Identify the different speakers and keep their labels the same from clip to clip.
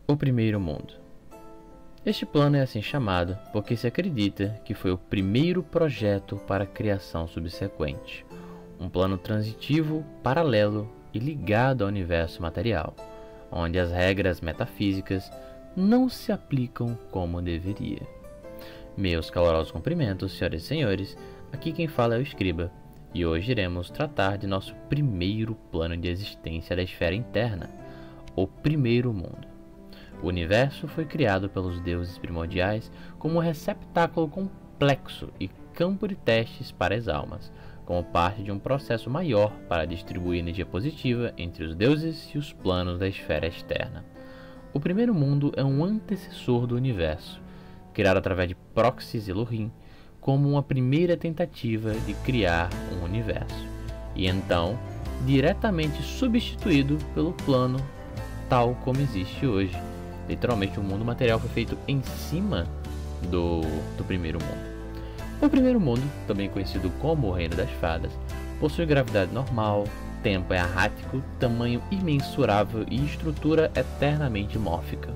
Speaker 1: O primeiro mundo. Este plano é assim chamado porque se acredita que foi o primeiro projeto para a criação subsequente, um plano transitivo, paralelo e ligado ao universo material, onde as regras metafísicas não se aplicam como deveria. Meus calorosos cumprimentos, senhoras e senhores, aqui quem fala é o Escriba, e hoje iremos tratar de nosso primeiro plano de existência da esfera interna, o primeiro mundo. O universo foi criado pelos deuses primordiais como um receptáculo complexo e campo de testes para as almas, como parte de um processo maior para distribuir energia positiva entre os deuses e os planos da esfera externa. O primeiro mundo é um antecessor do universo, criado através de Proxys Elohim, como uma primeira tentativa de criar um universo, e então diretamente substituído pelo plano tal como existe hoje. Literalmente, o mundo material foi feito em cima do primeiro mundo. O primeiro mundo, também conhecido como o Reino das Fadas, possui gravidade normal, tempo errático, tamanho imensurável e estrutura eternamente mórfica.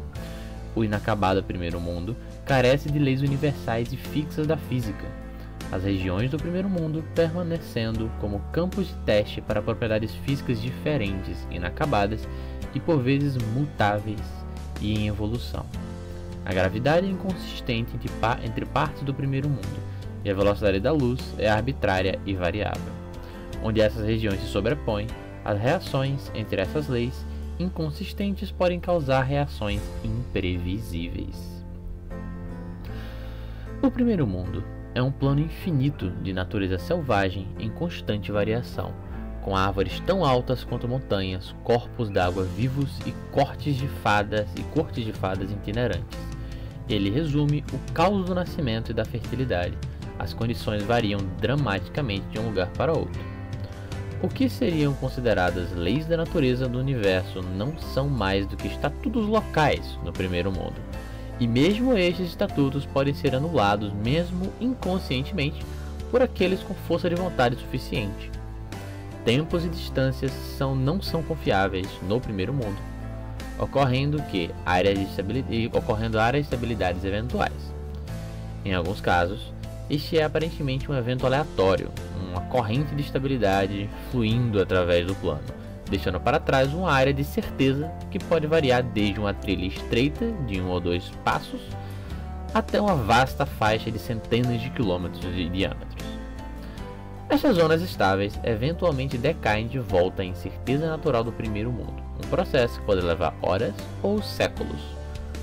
Speaker 1: O inacabado primeiro mundo carece de leis universais e fixas da física, as regiões do primeiro mundo permanecendo como campos de teste para propriedades físicas diferentes, inacabadas e por vezes mutáveis e em evolução. A gravidade é inconsistente entre partes do primeiro mundo, e a velocidade da luz é arbitrária e variável. Onde essas regiões se sobrepõem, as reações entre essas leis inconsistentes podem causar reações imprevisíveis. O primeiro mundo é um plano infinito de natureza selvagem em constante variação, com árvores tão altas quanto montanhas, corpos d'água vivos e cortes de fadas itinerantes. Ele resume o caos do nascimento e da fertilidade. As condições variam dramaticamente de um lugar para outro. O que seriam consideradas leis da natureza do universo não são mais do que estatutos locais no primeiro mundo. E mesmo estes estatutos podem ser anulados, mesmo inconscientemente, por aqueles com força de vontade suficiente. Tempos e distâncias não são confiáveis no primeiro mundo, ocorrendo áreas de estabilidades eventuais. Em alguns casos, este é aparentemente um evento aleatório, uma corrente de estabilidade fluindo através do plano, deixando para trás uma área de certeza que pode variar desde uma trilha estreita de 1 ou 2 passos até uma vasta faixa de centenas de quilômetros de diâmetro. Estas zonas estáveis eventualmente decaem de volta à incerteza natural do primeiro mundo, um processo que pode levar horas ou séculos.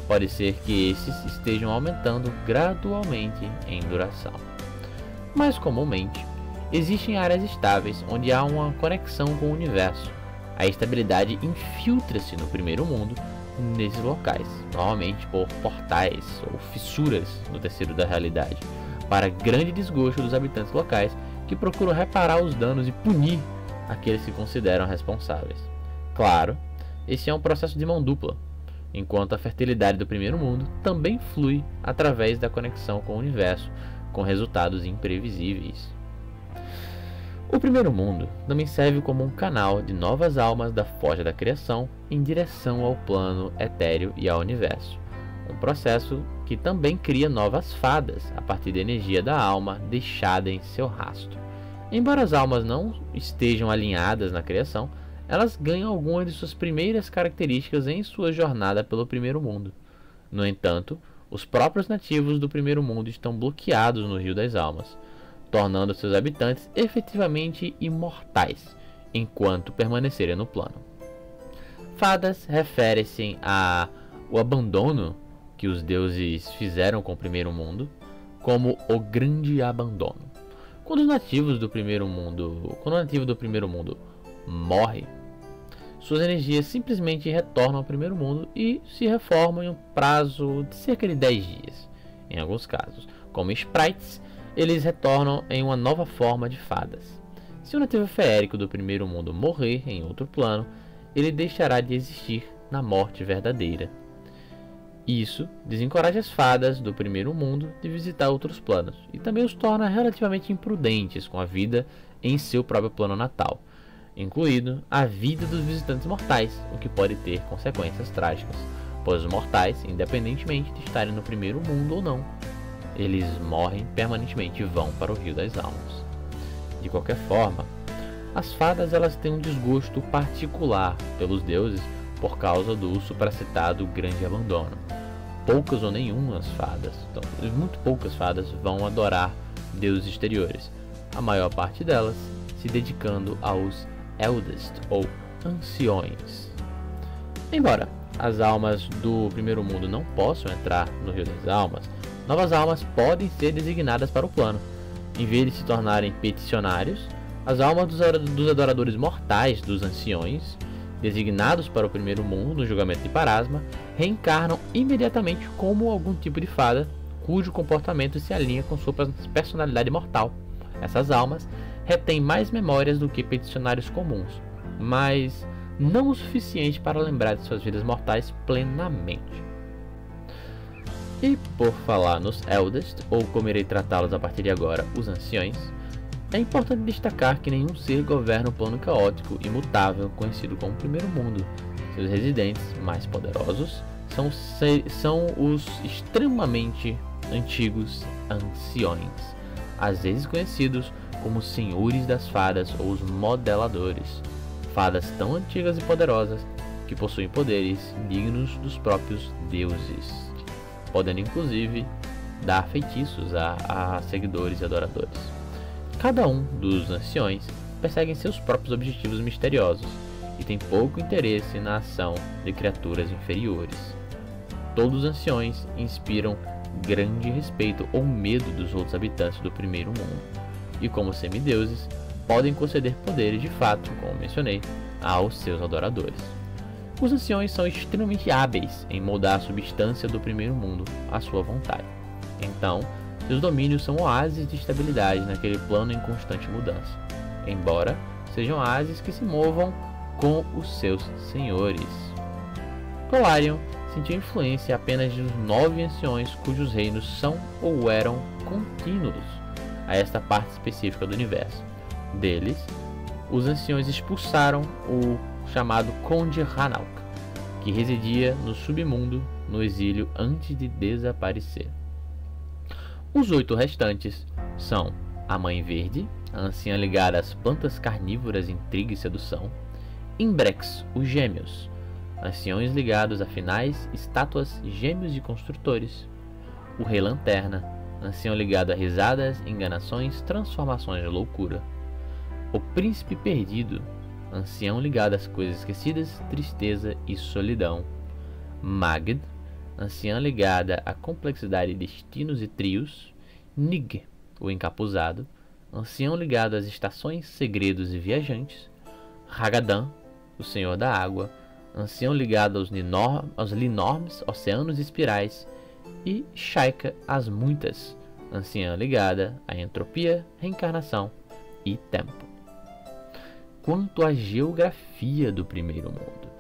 Speaker 1: Pode ser que esses estejam aumentando gradualmente em duração. Mais comumente, existem áreas estáveis onde há uma conexão com o universo. A estabilidade infiltra-se no primeiro mundo nesses locais, normalmente por portais ou fissuras no terceiro da realidade, para grande desgosto dos habitantes locais que procuram reparar os danos e punir aqueles que consideram responsáveis. Claro, esse é um processo de mão dupla, enquanto a fertilidade do primeiro mundo também flui através da conexão com o universo, com resultados imprevisíveis. O primeiro mundo também serve como um canal de novas almas da forja da criação em direção ao plano etéreo e ao universo, um processo que também cria novas fadas a partir da energia da alma deixada em seu rastro. Embora as almas não estejam alinhadas na criação, elas ganham algumas de suas primeiras características em sua jornada pelo primeiro mundo. No entanto, os próprios nativos do primeiro mundo estão bloqueados no Rio das Almas, tornando seus habitantes efetivamente imortais, enquanto permanecerem no plano. Fadas refere-se ao abandono que os deuses fizeram com o primeiro mundo, como o grande abandono. Quando o nativo do primeiro mundo morre, suas energias simplesmente retornam ao primeiro mundo e se reformam em um prazo de cerca de 10 dias. Em alguns casos, como sprites, eles retornam em uma nova forma de fadas. Se o nativo feérico do primeiro mundo morrer em outro plano, ele deixará de existir na morte verdadeira. Isso desencoraja as fadas do primeiro mundo de visitar outros planos e também os torna relativamente imprudentes com a vida em seu próprio plano natal, incluindo a vida dos visitantes mortais, o que pode ter consequências trágicas, pois os mortais, independentemente de estarem no primeiro mundo ou não, eles morrem permanentemente e vão para o Rio das Almas. De qualquer forma, as fadas elas têm um desgosto particular pelos deuses por causa do supracitado grande abandono. Poucas ou nenhumas fadas, então, muito poucas fadas vão adorar deuses exteriores, a maior parte delas se dedicando aos Eldest ou Anciões. Embora as almas do primeiro mundo não possam entrar no Rio das Almas, novas almas podem ser designadas para o plano. Em vez de se tornarem peticionários, as almas dos adoradores mortais dos Anciões, designados para o primeiro mundo no julgamento de Parasma, reencarnam imediatamente como algum tipo de fada cujo comportamento se alinha com sua personalidade mortal. Essas almas retêm mais memórias do que peticionários comuns, mas não o suficiente para lembrar de suas vidas mortais plenamente. E por falar nos Eldest, ou como irei tratá-los a partir de agora, os Anciões, é importante destacar que nenhum ser governa o plano caótico e imutável conhecido como Primeiro Mundo. Seus residentes mais poderosos são os extremamente antigos Anciões, às vezes conhecidos como Senhores das Fadas ou os Modeladores, fadas tão antigas e poderosas que possuem poderes dignos dos próprios deuses, podendo inclusive dar feitiços a seguidores e adoradores. Cada um dos Anciões persegue seus próprios objetivos misteriosos e tem pouco interesse na ação de criaturas inferiores. Todos os Anciões inspiram grande respeito ou medo dos outros habitantes do primeiro mundo, e como semideuses, podem conceder poderes de fato, como mencionei, aos seus adoradores. Os Anciões são extremamente hábeis em moldar a substância do primeiro mundo à sua vontade. Então, seus domínios são oásis de estabilidade naquele plano em constante mudança, embora sejam oásis que se movam com os seus senhores. Golarion sentiu influência apenas dos 9 anciões cujos reinos são ou eram contínuos a esta parte específica do universo. Deles, os anciões expulsaram o chamado Conde Hanauk, que residia no submundo no exílio antes de desaparecer. Os 8 restantes são a Mãe Verde, a anciã ligada às plantas carnívoras, intriga e sedução; Imbrex, os Gêmeos, anciões ligados a finais, estátuas, gêmeos e construtores; o Rei Lanterna, ancião ligado a risadas, enganações, transformações de loucura; o Príncipe Perdido, ancião ligado às coisas esquecidas, tristeza e solidão; Magd, anciã ligada à complexidade de destinos e trios; Nig, o Encapuzado, ancião ligado às estações, segredos e viajantes; Hagadan, o Senhor da Água, ancião ligado aos Linormes, oceanos e espirais; e Shaika, as Muitas, anciã ligada à entropia, reencarnação e tempo. Quanto à geografia do primeiro mundo.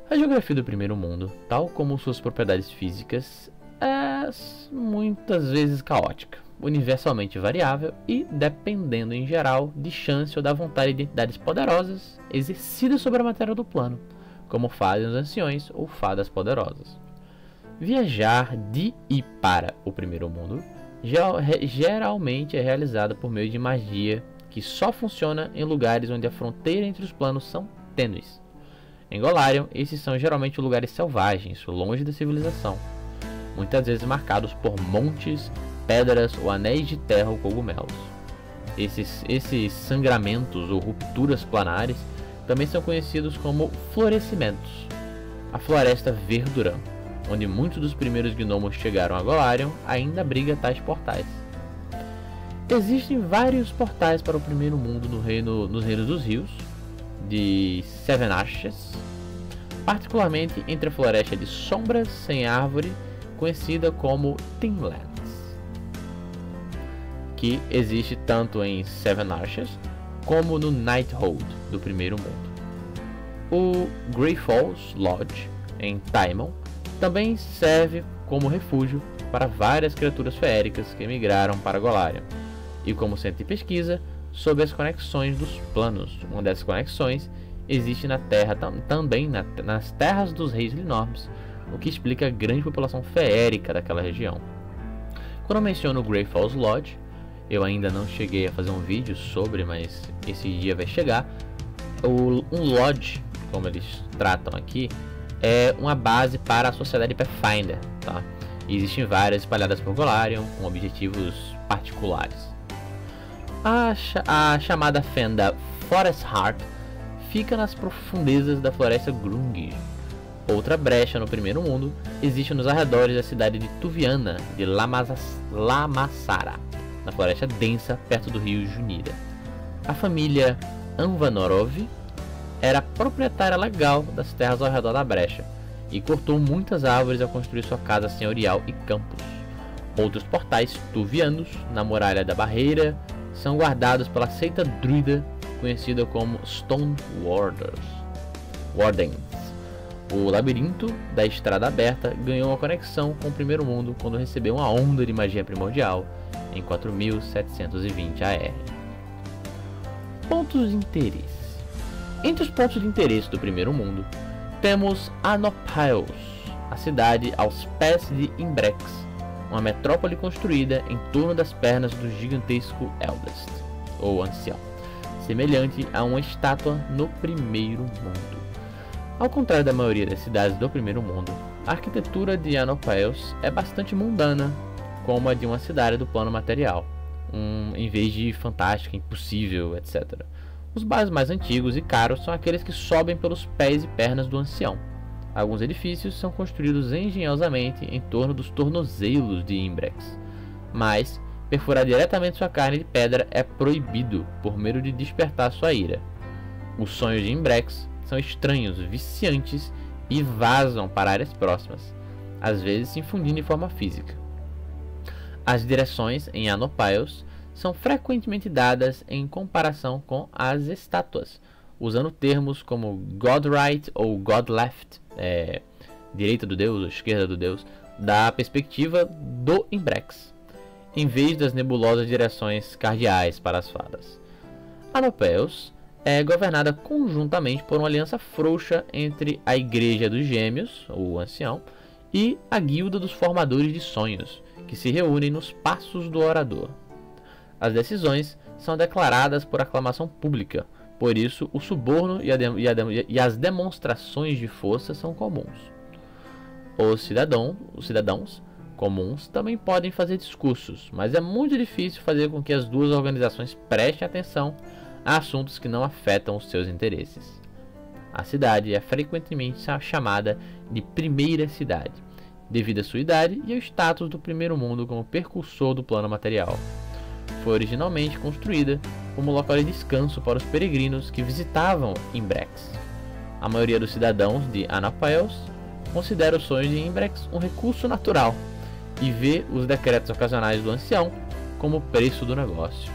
Speaker 1: A geografia do primeiro mundo, tal como suas propriedades físicas, é muitas vezes caótica, universalmente variável e dependendo em geral de chance ou da vontade de entidades poderosas exercidas sobre a matéria do plano, como fazem os anciões ou fadas poderosas. Viajar de e para o primeiro mundo geralmente é realizado por meio de magia que só funciona em lugares onde a fronteira entre os planos são tênues. Em Golarion, esses são geralmente lugares selvagens, longe da civilização, muitas vezes marcados por montes, pedras ou anéis de terra ou cogumelos. Esses sangramentos ou rupturas planares também são conhecidos como florescimentos. A Floresta Verdurã, onde muitos dos primeiros gnomos chegaram a Golarion, ainda abriga tais portais. Existem vários portais para o primeiro mundo nos reinos dos rios, de Seven Arches, particularmente entre a floresta de sombras sem árvore, conhecida como Tinlands, que existe tanto em Seven Arches como no Nighthold do primeiro mundo. O Grey Falls Lodge, em Taimon, também serve como refúgio para várias criaturas feéricas que migraram para Golarion, e como centro de pesquisa sobre as conexões dos planos. Uma dessas conexões existe na Terra, também nas terras dos reis Linormes, o que explica a grande população feérica daquela região. Quando eu menciono o Great Falls Lodge, eu ainda não cheguei a fazer um vídeo sobre, mas esse dia vai chegar. Um Lodge, como eles tratam aqui, é uma base para a sociedade Pathfinder, tá? E existem várias espalhadas por Golarion com objetivos particulares. A chamada fenda Forest Heart fica nas profundezas da floresta Grungir. Outra brecha no primeiro mundo existe nos arredores da cidade de Tuviana de Lamassara, na floresta densa perto do rio Junira. A família Anvanorov era proprietária legal das terras ao redor da brecha e cortou muitas árvores ao construir sua casa senhorial e campos. Outros portais tuvianos na muralha da barreira são guardados pela seita druida conhecida como Stone Wardens. O labirinto da Estrada Aberta ganhou uma conexão com o primeiro mundo quando recebeu uma onda de magia primordial em 4720 AR. Pontos de interesse. Entre os pontos de interesse do primeiro mundo, temos Anopaios, a cidade aos pés de Imbrex, uma metrópole construída em torno das pernas do gigantesco Eldest, ou Ancião, semelhante a uma estátua no primeiro mundo. Ao contrário da maioria das cidades do primeiro mundo, a arquitetura de Anopaios é bastante mundana, como a de uma cidade do plano material, em vez de fantástica, impossível, etc. Os bairros mais antigos e caros são aqueles que sobem pelos pés e pernas do ancião. Alguns edifícios são construídos engenhosamente em torno dos tornozelos de Imbrex, mas perfurar diretamente sua carne de pedra é proibido por medo de despertar sua ira. Os sonhos de Imbrex são estranhos, viciantes e vazam para áreas próximas, às vezes se infundindo em forma física. As direções em Anopaios são frequentemente dadas em comparação com as estátuas, usando termos como God Right ou God Left, direita do deus ou esquerda do deus, da perspectiva do Imbrex, em vez das nebulosas direções cardeais para as fadas. Anopaios é governada conjuntamente por uma aliança frouxa entre a Igreja dos Gêmeos, o Ancião, e a Guilda dos Formadores de Sonhos, que se reúnem nos Passos do Orador. As decisões são declaradas por aclamação pública, por isso o suborno e as demonstrações de força são comuns. Os cidadãos comuns também podem fazer discursos, mas é muito difícil fazer com que as duas organizações prestem atenção a assuntos que não afetam os seus interesses. A cidade é frequentemente chamada de Primeira Cidade, devido à sua idade e ao status do primeiro mundo como precursor do plano material. Foi originalmente construída como local de descanso para os peregrinos que visitavam Imbrex. A maioria dos cidadãos de Anopaios considera os sonhos de Imbrex um recurso natural e vê os decretos ocasionais do ancião como o preço do negócio.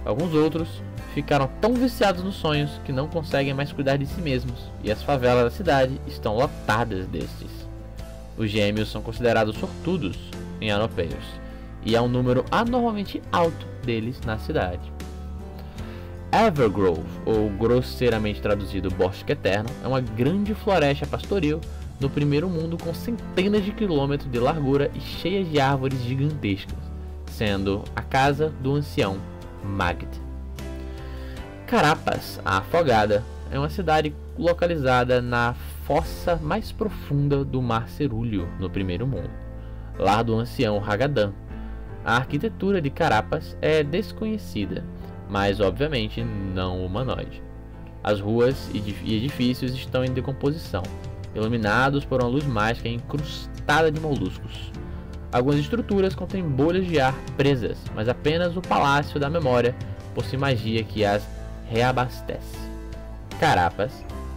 Speaker 1: Alguns outros ficaram tão viciados nos sonhos que não conseguem mais cuidar de si mesmos, e as favelas da cidade estão lotadas destes. Os gêmeos são considerados sortudos em Anopaios, e há um número anormalmente alto deles na cidade. Evergrove, ou grosseiramente traduzido Bosque Eterno, é uma grande floresta pastoril no primeiro mundo com centenas de quilômetros de largura e cheia de árvores gigantescas, sendo a casa do ancião Magd. Carapas, a Afogada, é uma cidade localizada na fossa mais profunda do Mar Cerúleo no primeiro mundo, lar do ancião Hagadan. A arquitetura de Carapas é desconhecida, mas obviamente não humanoide. As ruas e edifícios estão em decomposição, iluminados por uma luz mágica incrustada de moluscos. Algumas estruturas contêm bolhas de ar presas, mas apenas o Palácio da Memória possui magia que as reabastece. Carapas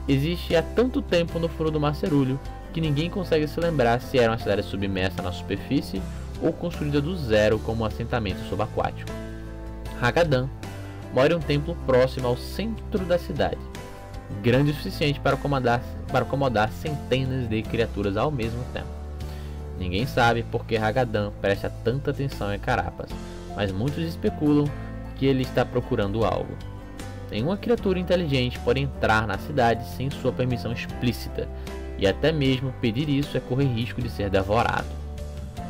Speaker 1: existe há tanto tempo no fundo do Mar Cerúleo que ninguém consegue se lembrar se era uma cidade submersa na superfície ou construída do zero como um assentamento subaquático. Hagadan mora em um templo próximo ao centro da cidade, grande o suficiente para acomodar centenas de criaturas ao mesmo tempo. Ninguém sabe por que Hagadan presta tanta atenção em Carapas, mas muitos especulam que ele está procurando algo. Nenhuma criatura inteligente pode entrar na cidade sem sua permissão explícita, e até mesmo pedir isso é correr risco de ser devorado.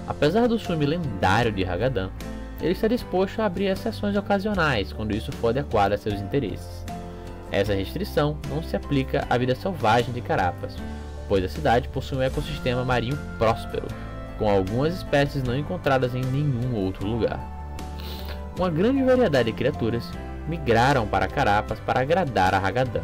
Speaker 1: Apesar do ciúme lendário de Hagadan, ele está disposto a abrir exceções ocasionais quando isso for adequado a seus interesses. Essa restrição não se aplica à vida selvagem de Carapas, pois a cidade possui um ecossistema marinho próspero, com algumas espécies não encontradas em nenhum outro lugar. Uma grande variedade de criaturas migraram para Carapas para agradar a Hagadan.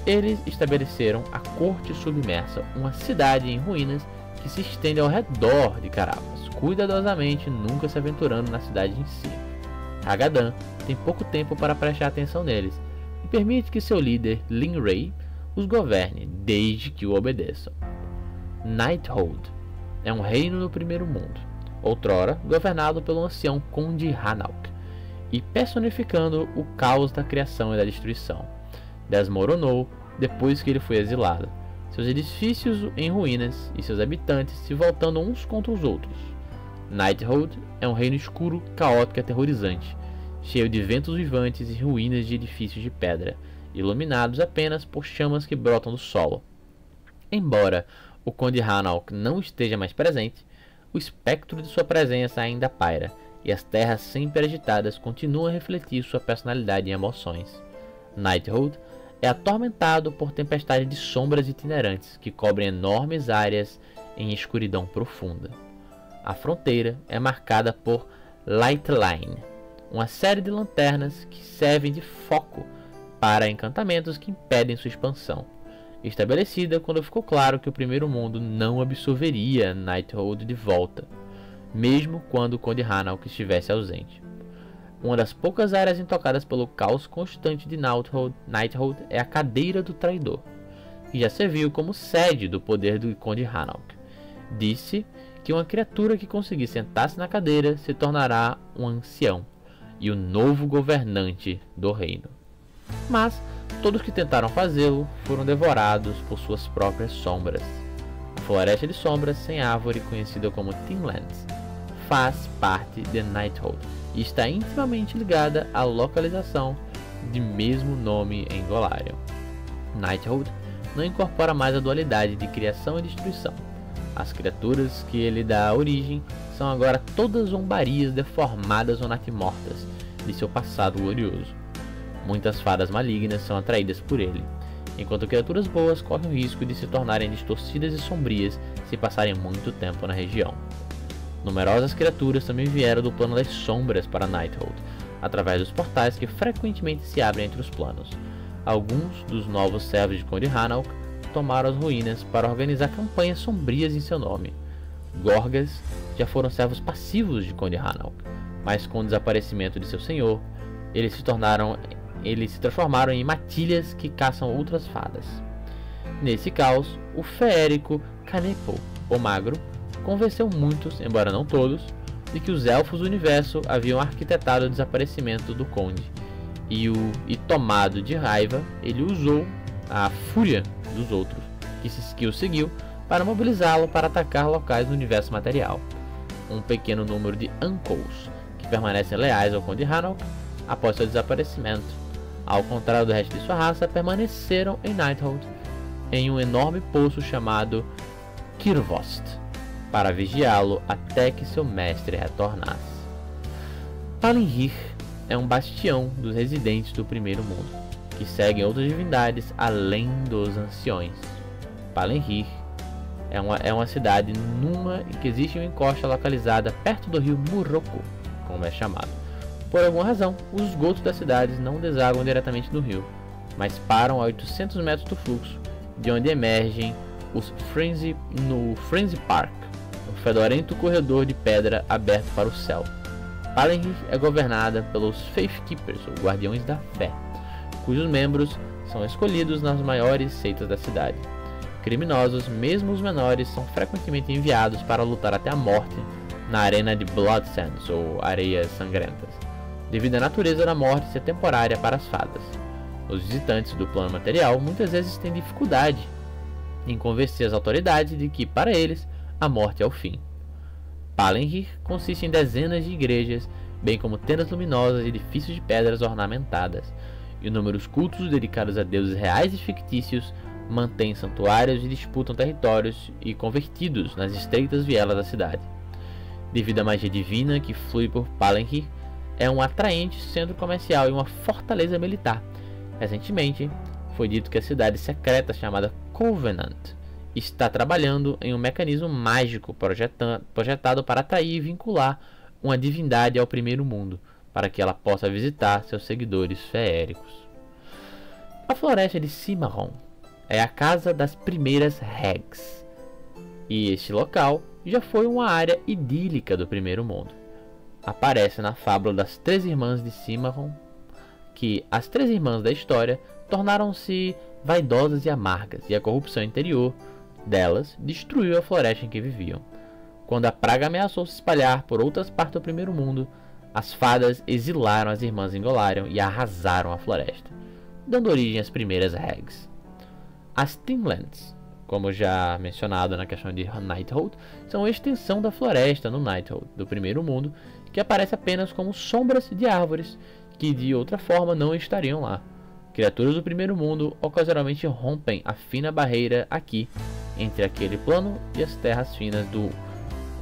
Speaker 1: Eles estabeleceram a Corte Submersa, uma cidade em ruínas que se estende ao redor de Carapas, cuidadosamente nunca se aventurando na cidade em si. Hagadan tem pouco tempo para prestar atenção neles e permite que seu líder, Lin-Ray, os governe desde que o obedeçam. Nighthold é um reino no primeiro mundo, outrora governado pelo ancião Conde Hanauk, e personificando o caos da criação e da destruição. Desmoronou depois que ele foi exilado, seus edifícios em ruínas e seus habitantes se voltando uns contra os outros. Nighthold é um reino escuro, caótico e aterrorizante, cheio de ventos vivantes e ruínas de edifícios de pedra, iluminados apenas por chamas que brotam do solo. Embora o Conde Hanauk não esteja mais presente, o espectro de sua presença ainda paira, e as terras sempre agitadas continuam a refletir sua personalidade e emoções. Nighthold é atormentado por tempestades de sombras itinerantes que cobrem enormes áreas em escuridão profunda. A fronteira é marcada por Lightline, uma série de lanternas que servem de foco para encantamentos que impedem sua expansão, estabelecida quando ficou claro que o primeiro mundo não absorveria Nighthold de volta, mesmo quando o Conde Hanauk estivesse ausente. Uma das poucas áreas intocadas pelo caos constante de Nighthold é a Cadeira do Traidor, que já serviu como sede do poder do Conde Hanauk. Disse que uma criatura que conseguir sentar-se na cadeira se tornará um ancião e o novo governante do reino. Mas todos que tentaram fazê-lo foram devorados por suas próprias sombras. A Floresta de Sombras sem árvore, conhecida como Tinlands, faz parte de Nighthold e está intimamente ligada à localização de mesmo nome em Golarion. Nighthold não incorpora mais a dualidade de criação e destruição. As criaturas que ele dá origem são agora todas zombarias deformadas ou natimortas de seu passado glorioso. Muitas fadas malignas são atraídas por ele, enquanto criaturas boas correm o risco de se tornarem distorcidas e sombrias se passarem muito tempo na região. Numerosas criaturas também vieram do plano das sombras para Nighthold, através dos portais que frequentemente se abrem entre os planos. Alguns dos novos servos de Conde Hanauk tomaram as ruínas para organizar campanhas sombrias em seu nome. Gorgas já foram servos passivos de Conde Hanauk, mas com o desaparecimento de seu senhor, eles se transformaram em matilhas que caçam outras fadas. Nesse caos, o feérico Canepo, o Magro, convenceu muitos, embora não todos, de que os elfos do universo haviam arquitetado o desaparecimento do Conde, e tomado de raiva, ele usou a fúria dos outros, que o seguiu, para mobilizá-lo para atacar locais no universo material. Um pequeno número de Uncles, que permanecem leais ao Conde Hanauk após seu desaparecimento, ao contrário do resto de sua raça, permaneceram em Nighthold, em um enorme poço chamado Kirvost, para vigiá-lo até que seu mestre retornasse. Palinhir é um bastião dos residentes do primeiro mundo, que seguem outras divindades além dos anciões. Palinhir é uma cidade que existe uma encosta localizada perto do rio Murroco, como é chamado. Por alguma razão, os esgotos das cidades não desaguam diretamente no rio, mas param a 800 metros do fluxo, de onde emergem os Frenzy Park, um fedorento corredor de pedra aberto para o céu. Palinhir é governada pelos Faith Keepers, ou Guardiões da Fé, cujos membros são escolhidos nas maiores seitas da cidade. Criminosos, mesmo os menores, são frequentemente enviados para lutar até a morte na arena de Blood Sands, ou Areias Sangrentas, devido à natureza da morte ser temporária para as fadas. Os visitantes do plano material muitas vezes têm dificuldade em convencer as autoridades de que, para eles, a morte é o fim. Palinhir consiste em dezenas de igrejas, bem como tendas luminosas e edifícios de pedras ornamentadas, e inúmeros cultos dedicados a deuses reais e fictícios mantêm santuários e disputam territórios e convertidos nas estreitas vielas da cidade. Devido à magia divina que flui por Palanquin, é um atraente centro comercial e uma fortaleza militar. Recentemente, foi dito que a cidade secreta chamada Covenant está trabalhando em um mecanismo mágico projetado para atrair e vincular uma divindade ao primeiro mundo, para que ela possa visitar seus seguidores feéricos. A floresta de Cimarron é a casa das primeiras Hags, e este local já foi uma área idílica do primeiro mundo. Aparece na fábula das Três Irmãs de Cimarron que as três irmãs da história tornaram-se vaidosas e amargas, e a corrupção interior delas destruiu a floresta em que viviam. Quando a praga ameaçou se espalhar por outras partes do primeiro mundo, as fadas exilaram as irmãs Ingolarion e arrasaram a floresta, dando origem às primeiras Hags. As Tinlands, como já mencionado na questão de Nighthold, são a extensão da floresta no Nighthold do primeiro mundo, que aparece apenas como sombras de árvores que de outra forma não estariam lá. Criaturas do primeiro mundo ocasionalmente rompem a fina barreira aqui, entre aquele plano e as terras finas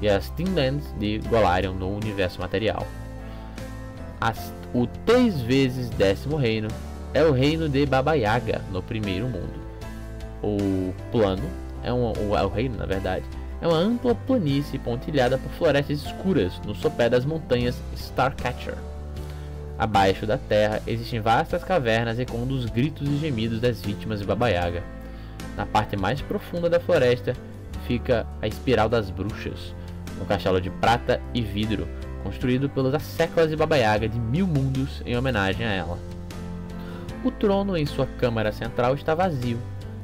Speaker 1: e as Tinlands de Golarion no universo material. O 3 vezes 10º reino é o reino de Baba Yaga no primeiro mundo. O plano o reino, na verdade, é uma ampla planície pontilhada por florestas escuras no sopé das montanhas Starcatcher. Abaixo da terra existem vastas cavernas ecoando os gritos e gemidos das vítimas de Baba Yaga. Na parte mais profunda da floresta fica a Espiral das Bruxas, um castelo de prata e vidro construído pelos asseclas de Baba Yaga de 1000 mundos em homenagem a ela. O trono em sua câmara central está vazio,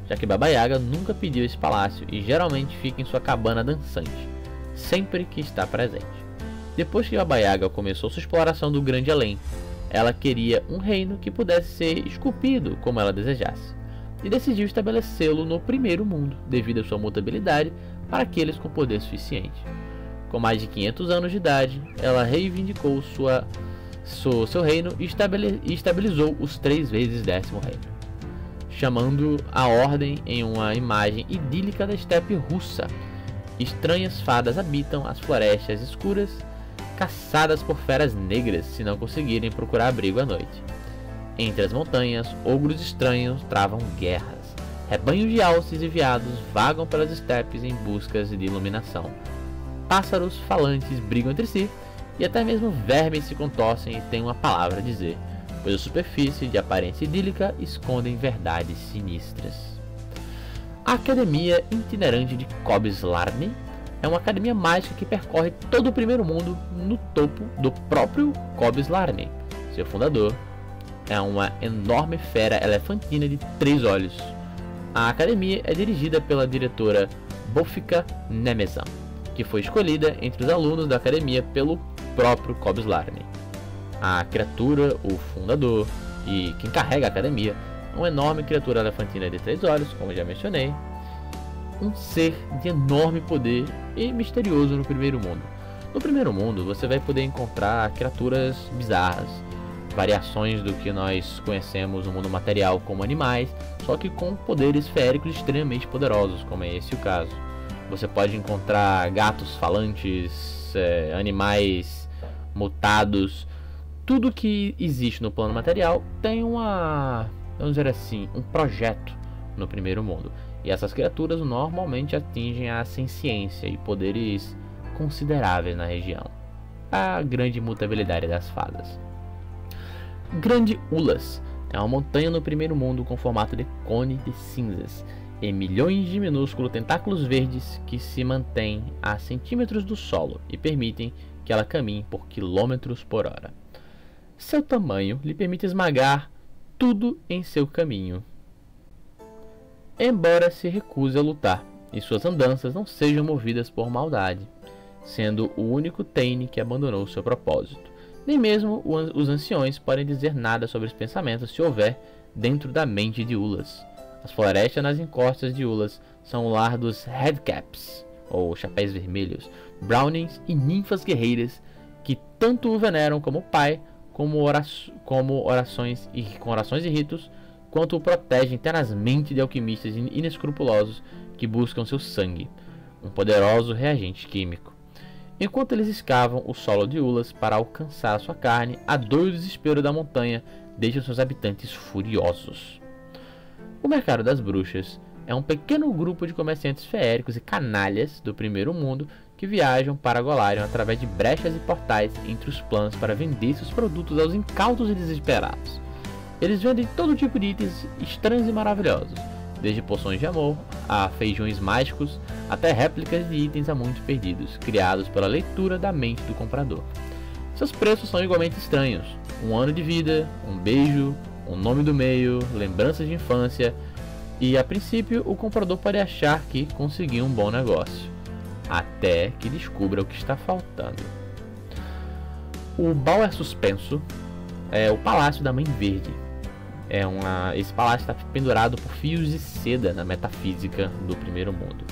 Speaker 1: já que Baba Yaga nunca pediu esse palácio e geralmente fica em sua cabana dançante, sempre que está presente. Depois que Baba Yaga começou sua exploração do Grande Além, ela queria um reino que pudesse ser esculpido como ela desejasse, e decidiu estabelecê-lo no primeiro mundo, devido à sua mutabilidade para aqueles com poder suficiente. Com mais de 500 anos de idade, ela reivindicou seu reino e estabilizou os 3 vezes 10º reino, chamando a ordem em uma imagem idílica da estepe russa. Estranhas fadas habitam as florestas escuras, caçadas por feras negras se não conseguirem procurar abrigo à noite. Entre as montanhas, ogros estranhos travam guerras. Rebanhos de alces e veados vagam pelas estepes em busca de iluminação. Pássaros falantes brigam entre si, e até mesmo vermes se contorcem e têm uma palavra a dizer, pois a superfície de aparência idílica escondem verdades sinistras. A Academia Itinerante de Cobslarne é uma academia mágica que percorre todo o primeiro mundo no topo do próprio Cobslarne. Seu fundador é uma enorme fera elefantina de 3 olhos. A academia é dirigida pela diretora Bofika Nemezan, que foi escolhida entre os alunos da academia pelo próprio Cobslarne. A criatura, o fundador e quem carrega a academia, é uma enorme criatura elefantina de 3 olhos, como já mencionei, um ser de enorme poder e misterioso no primeiro mundo. No primeiro mundo você vai poder encontrar criaturas bizarras, variações do que nós conhecemos no mundo material como animais, só que com poderes feéricos extremamente poderosos, como é esse o caso. Você pode encontrar gatos falantes, animais mutados, tudo que existe no plano material tem vamos dizer assim, um projeto no primeiro mundo. E essas criaturas normalmente atingem a senciência e poderes consideráveis na região. A grande mutabilidade das fadas. Grande Ulas é uma montanha no primeiro mundo com formato de cone de cinzas e milhões de minúsculos tentáculos verdes que se mantêm a centímetros do solo e permitem que ela caminhe por quilômetros por hora. Seu tamanho lhe permite esmagar tudo em seu caminho, embora se recuse a lutar e suas andanças não sejam movidas por maldade, sendo o único Thane que abandonou seu propósito. Nem mesmo os anciões podem dizer nada sobre os pensamentos se houver dentro da mente de Ulas. As florestas nas encostas de Ulas são o lar dos Redcaps, ou Chapéus Vermelhos, Brownings e ninfas guerreiras que tanto o veneram como pai, com orações e ritos, quanto o protegem tenazmente de alquimistas inescrupulosos que buscam seu sangue, um poderoso reagente químico. Enquanto eles escavam o solo de Ulas para alcançar sua carne, a dor e o desespero da montanha deixam seus habitantes furiosos. O Mercado das Bruxas é um pequeno grupo de comerciantes feéricos e canalhas do primeiro mundo que viajam para Golarion através de brechas e portais entre os planos para vender seus produtos aos incautos e desesperados. Eles vendem todo tipo de itens estranhos e maravilhosos, desde poções de amor, a feijões mágicos, até réplicas de itens há muito perdidos, criados pela leitura da mente do comprador. Seus preços são igualmente estranhos: um ano de vida, um beijo, um nome do meio, lembranças de infância, e a princípio o comprador pode achar que conseguiu um bom negócio, até que descubra o que está faltando. O Bauer Suspenso é o Palácio da Mãe Verde. Esse palácio está pendurado por fios de seda na metafísica do primeiro mundo.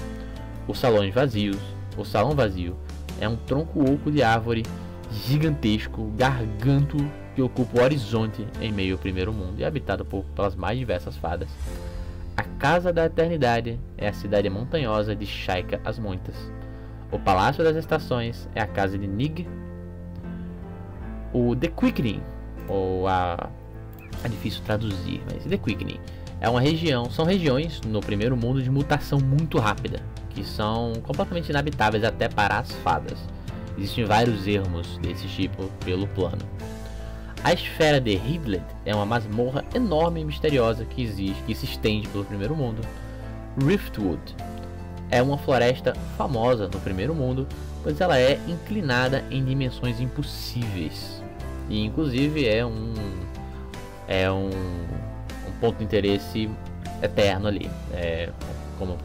Speaker 1: O Salão Vazio é um tronco oco de árvore gigantesco, garganto, que ocupa o horizonte em meio ao primeiro mundo e é habitado pelas mais diversas fadas. A Casa da Eternidade é a cidade montanhosa de Shaika as Muitas. O Palácio das Estações é a casa de Nig. O The Quickening, é difícil traduzir, mas The Quickening são regiões no primeiro mundo de mutação muito rápida, que são completamente inabitáveis até para as fadas. Existem vários ermos desse tipo pelo plano. A Esfera de Hidlet é uma masmorra enorme e misteriosa que se estende pelo primeiro mundo. Riftwood é uma floresta famosa no primeiro mundo, pois ela é inclinada em dimensões impossíveis. E inclusive é um ponto de interesse eterno ali. Como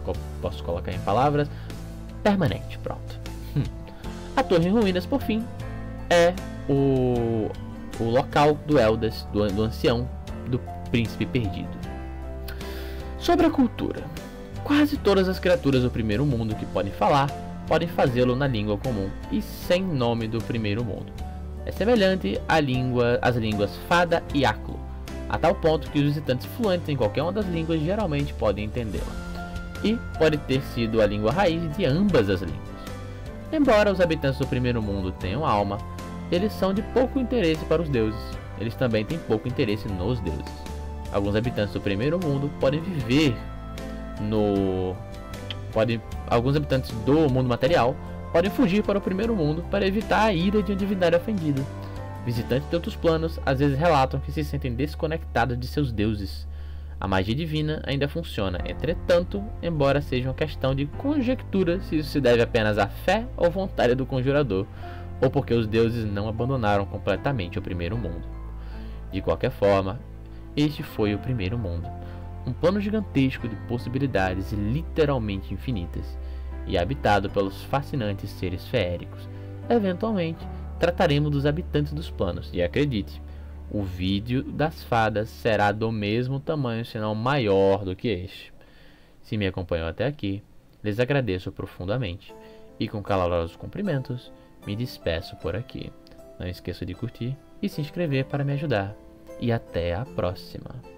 Speaker 1: posso colocar em palavras? Permanente, pronto. A Torre em Ruínas, por fim, é o local do Eldas, do ancião, do príncipe perdido. Sobre a cultura. Quase todas as criaturas do primeiro mundo que podem falar, podem fazê-lo na língua comum e sem nome do primeiro mundo. É semelhante às línguas Fada e Aclo, a tal ponto que os visitantes fluentes em qualquer uma das línguas geralmente podem entendê-la. E pode ter sido a língua raiz de ambas as línguas. Embora os habitantes do primeiro mundo tenham alma, eles são de pouco interesse para os deuses. Eles também têm pouco interesse nos deuses. Alguns habitantes do primeiro mundo podem viver alguns habitantes do mundo material podem fugir para o primeiro mundo para evitar a ira de uma divindade ofendida. Visitantes de outros planos às vezes relatam que se sentem desconectados de seus deuses. A magia divina ainda funciona, entretanto, embora seja uma questão de conjectura se isso se deve apenas à fé ou vontade do conjurador, ou porque os deuses não abandonaram completamente o primeiro mundo. De qualquer forma, este foi o primeiro mundo, um plano gigantesco de possibilidades literalmente infinitas, e habitado pelos fascinantes seres feéricos. Eventualmente, trataremos dos habitantes dos planos, e acredite, o vídeo das fadas será do mesmo tamanho, se não maior do que este. Se me acompanhou até aqui, lhes agradeço profundamente, e com calorosos cumprimentos, me despeço por aqui. Não esqueça de curtir e se inscrever para me ajudar. E até a próxima!